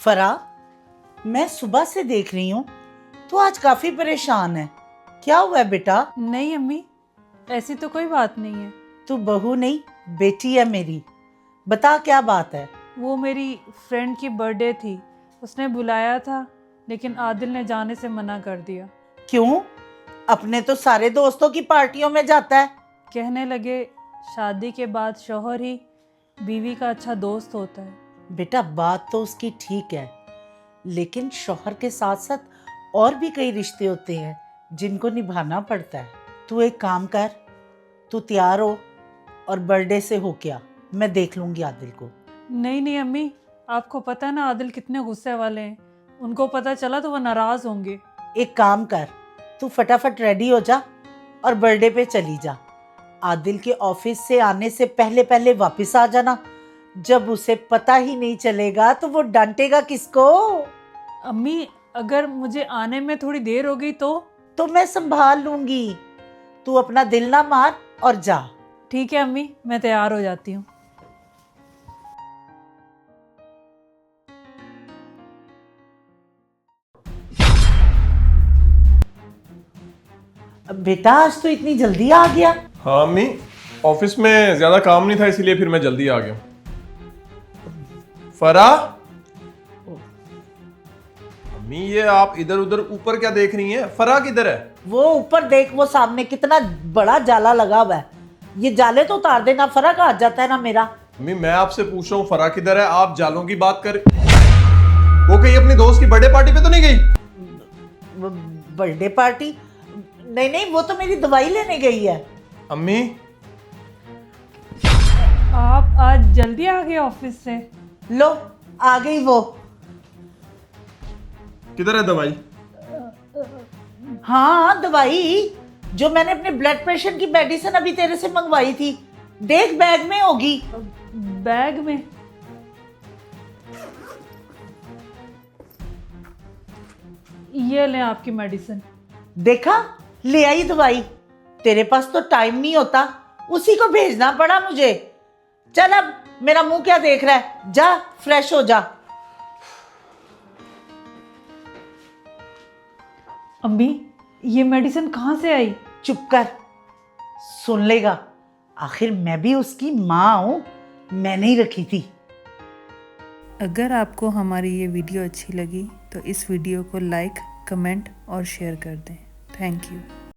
फरा, मैं सुबह से देख रही हूँ तो आज काफी परेशान है। क्या हुआ है बेटा? नहीं अम्मी, ऐसी तो कोई बात नहीं है। तू बहू नहीं बेटी है मेरी, बता क्या बात है? वो मेरी फ्रेंड की बर्थडे थी, उसने बुलाया था लेकिन आदिल ने जाने से मना कर दिया। क्यों? अपने तो सारे दोस्तों की पार्टियों में जाता है। कहने लगे शादी के बाद शौहर ही बीवी का अच्छा दोस्त होता है। बेटा बात तो उसकी ठीक है, लेकिन शौहर के साथ साथ और भी कई रिश्ते होते हैं जिनको निभाना पड़ता है। तू एक काम कर, तू तैयार हो और बर्थडे से हो क्या, मैं देख लूंगी आदिल को। नहीं नहीं अम्मी, आपको पता है ना आदिल कितने गुस्से वाले हैं, उनको पता चला तो वो नाराज होंगे। एक काम कर, तू फटाफट रेडी हो जा और बर्थडे पे चली जा। आदिल के ऑफिस से आने से पहले पहले वापस आ जाना। जब उसे पता ही नहीं चलेगा तो वो डांटेगा किसको? अम्मी अगर मुझे आने में थोड़ी देर हो गई तो मैं संभाल लूंगी, तू अपना दिल ना मार और जा। ठीक है अम्मी, मैं तैयार हो जाती हूँ। बेटा आज तो इतनी जल्दी आ गया। हाँ अम्मी, ऑफिस में ज्यादा काम नहीं था इसीलिए फिर मैं जल्दी आ गया। फरा, अम्मी ये आप इधर उधर ऊपर क्या देख रही हैं? फरा किधर है? वो ऊपर देख, वो सामने कितना बड़ा जाला लगा हुआ है। ये जाले तो उतार देना, फरा कहाँ जाता है ना मेरा। अम्मी मैं आपसे पूछ रहा हूँ फरा किधर है, आप जालों की बात कर। वो कहीं अपनी दोस्त की बर्थडे पार्टी पे तो नहीं गई? Birthday party? नहीं नहीं, वो तो मेरी दवाई लेने गई है। अम्मी आप आज जल्दी आ गए ऑफिस से? लो आ गई वो। किधर है दवाई? हाँ दवाई, जो मैंने अपने ब्लड प्रेशर की मेडिसिन अभी तेरे से मंगवाई थी, देख बैग में होगी। बैग में? ये लें आपकी मेडिसिन। देखा, ले आई दवाई। तेरे पास तो टाइम नहीं होता, उसी को भेजना पड़ा मुझे। चल अब मेरा मुंह क्या देख रहा है, जा फ्रेश हो जा। अम्मी ये मेडिसिन कहाँ से आई? चुप कर, सुन लेगा। आखिर मैं भी उसकी माँ हूं, मैंने ही रखी थी। अगर आपको हमारी ये वीडियो अच्छी लगी तो इस वीडियो को लाइक, कमेंट और शेयर कर दें। Thank you.